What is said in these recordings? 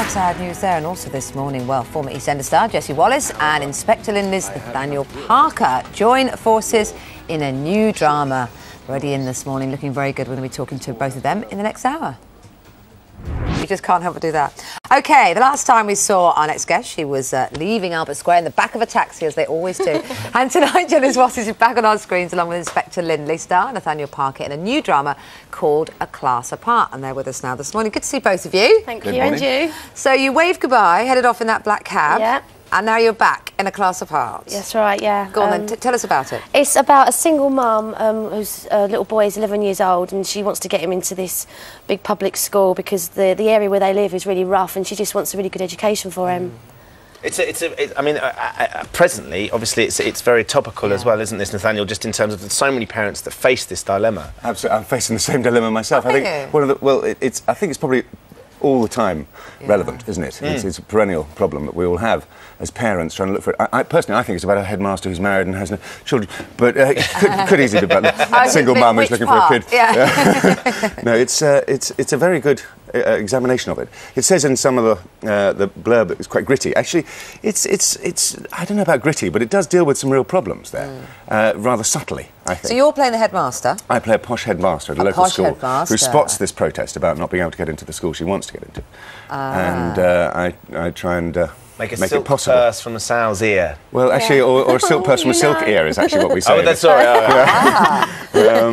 sad news there. And also this morning, well, former EastEnders star Jessie Wallace and Inspector Linley's Nathaniel Parker join forces in a new drama. Already in this morning, looking very good. We're going to be talking to both of them in the next hour. You just can't help but do that. OK, the last time we saw our next guest, she was leaving Albert Square in the back of a taxi, as they always do. And tonight, Jennifer Wallace is back on our screens, along with Inspector Linley star Nathaniel Parker, in a new drama called A Class Apart. And they're with us now this morning. Good to see both of you. Thank you, and you. So you waved goodbye, headed off in that black cab. Yeah. And now you're back in A Class Apart. That's right, yeah. Go on then, tell us about it. It's about a single mum whose little boy is 11 years old, and she wants to get him into this big public school because the area where they live is really rough, and she just wants a really good education for him. I mean, presently, obviously, it's very topical as well, isn't this, Nathaniel? Just in terms of so many parents that face this dilemma. Absolutely, I'm facing the same dilemma myself. I think I think it's probably all the time relevant, isn't it? It's a perennial problem that we all have as parents trying to look for it. Personally, I think it's about a headmaster who's married and has no children, but could easily be about a single mum who's looking for a kid. Yeah. No, it's a very good examination of it. It says in some of the blurb that it's quite gritty. Actually, it's I don't know about gritty, but it does deal with some real problems there, rather subtly, I think. So you're playing the headmaster? I play a posh headmaster at a local school who spots this protest about not being able to get into the school she wants to get into. And I try and make it silk possible. Purse from a sow's ear. Well, actually, or a silk purse from a silk ear is actually what we say. Oh, that's all right.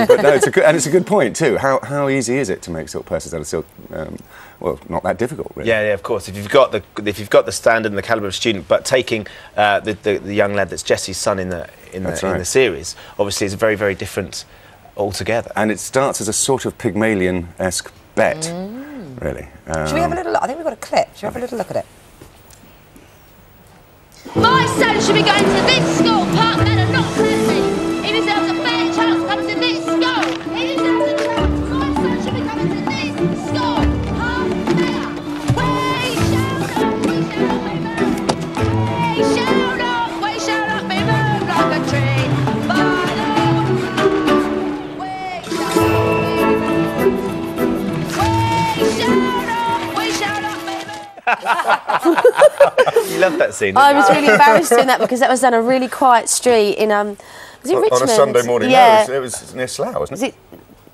But no, it's a good point too. How easy is it to make silk purses out of silk? Well, not that difficult, really. Yeah, of course. If you've got the standard and the calibre of student, but taking the young lad that's Jessie's son in the series, obviously is very, very different altogether. And it starts as a sort of Pygmalion-esque bet, really. Should we have a little look? I think we've got a clip. Should we have a little look at it? My son should be going to this school, Park Manor, not Clancy. He deserves a fair chance to come to this school. He deserves a chance. My son should be coming to this school, Park Manor. We shall not be moved like a tree by the wind. We shall not be moved. You love that scene. I was really embarrassed doing that because that was down a really quiet street in was it Richmond? On a Sunday morning. Yeah. No, it was near Slough, wasn't it?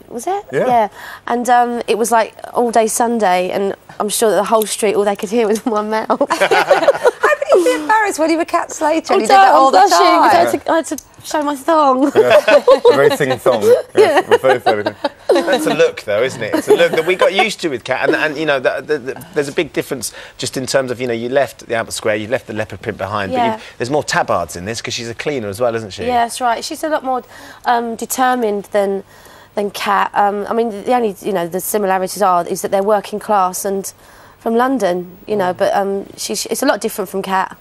Was it? Yeah. And it was like all day Sunday, and I'm sure that the whole street, all they could hear was my mouth. How could you be embarrassed when you were Cat Slater and you did I'm that all the blushing, time? 'cause I had to show my thong. A very thin thong. Yeah. Very thin. That's a look, though, isn't it? It's a look that we got used to with Cat, and you know, there's a big difference just in terms of, you know, you left the Albert Square, you left the leopard print behind, but there's more tabards in this because she's a cleaner as well, isn't she? Yeah, that's right. She's a lot more determined than Cat. I mean, the only the similarities is that they're working class and from London, but it's a lot different from Cat.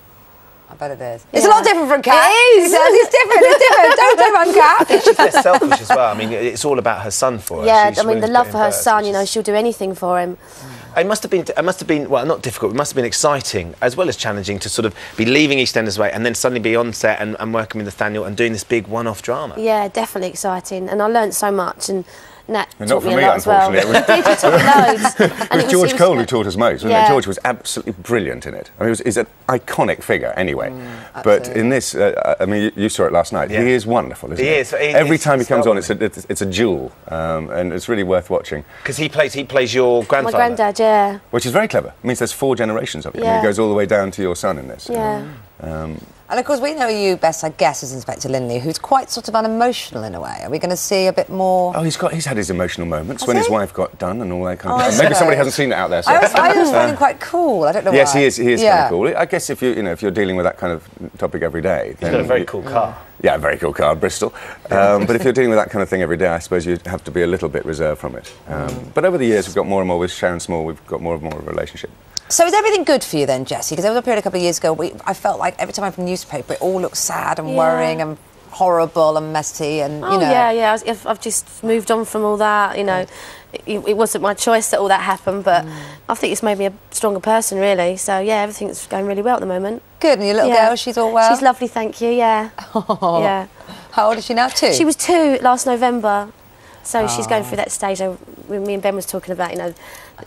I bet it is. It's a lot different from Cat. It is. It's different. Don't run Cat. I think she's less selfish as well. I mean, it's all about her son for her. Yeah, She's I mean, willing the to love put for in her first, son, she'll do anything for him. It must have been, well, not difficult, it must have been exciting as well as challenging to sort of be leaving EastEnders way and then suddenly be on set and working with Nathaniel and doing this big one-off drama. Yeah, definitely exciting. And I learnt so much, and Nat And taught not me for a me, lot as well. unfortunately. He did, he taught me loads. It was George Cole who taught us most, wasn't it? Yeah. George was absolutely brilliant in it. I mean, he's an iconic figure anyway. But in this, I mean, you saw it last night. He is wonderful, isn't he? He is. Every time he comes on, it's a jewel, and it's really worth watching. Because he plays your grandfather. My granddad, yeah. Which is very clever. It means there's 4 generations of it. Yeah. It goes all the way down to your son in this. Yeah. And of course, we know you best, I guess, as Inspector Linley, who's quite sort of unemotional in a way. Are we going to see a bit more? Oh, he's had his emotional moments Has when he? his wife got done and all that kind of thing. Maybe somebody hasn't seen it out there. So. I just find him quite cool. I don't know why. Yes, he is kind of cool. I guess if you're dealing with that kind of topic every day, then He's got a very cool car. Yeah, a very cool car, Bristol. But if you're dealing with that kind of thing every day, I suppose you have to be a little bit reserved from it. But over the years, we've got more and more with Sharon Small. We've got more and more of a relationship. So is everything good for you then, Jessie? Because there was a period a couple of years ago I felt like every time I opened the newspaper, it all looked sad and worrying and horrible and messy and, you know... yeah. I've just moved on from all that, It wasn't my choice that all that happened, but I think it's made me a stronger person, really. So, yeah, everything's going really well at the moment. Good. And your little girl, she's all well? She's lovely, thank you, yeah. Oh. Yeah. How old is she now, 2? She was 2 last November. So she's going through that stage. Me and Ben was talking about,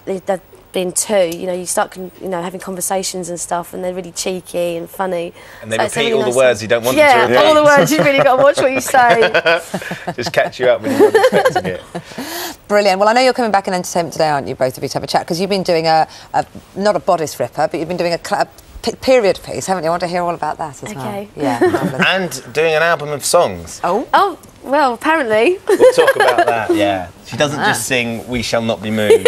the being 2, you know, you start having conversations and stuff, and they're really cheeky and funny. And they so repeat all the words you don't want them to repeat. Yeah, all the words. You've really got to watch what you say. Just catch you up when you're not expecting it. Brilliant. Well, I know you're coming back in entertainment today, aren't you, both of you, to have a chat, because you've been doing not a bodice ripper, but you've been doing a period piece, haven't you? I want to hear all about that as well. Okay. Yeah. And doing an album of songs. Oh, well, apparently. We'll talk about that, yeah. She doesn't just sing We Shall Not Be Moved.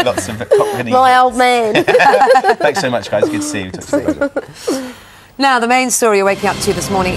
Lots of My old man. Thanks so much, guys. Good to see you. Now, the main story you're waking up to this morning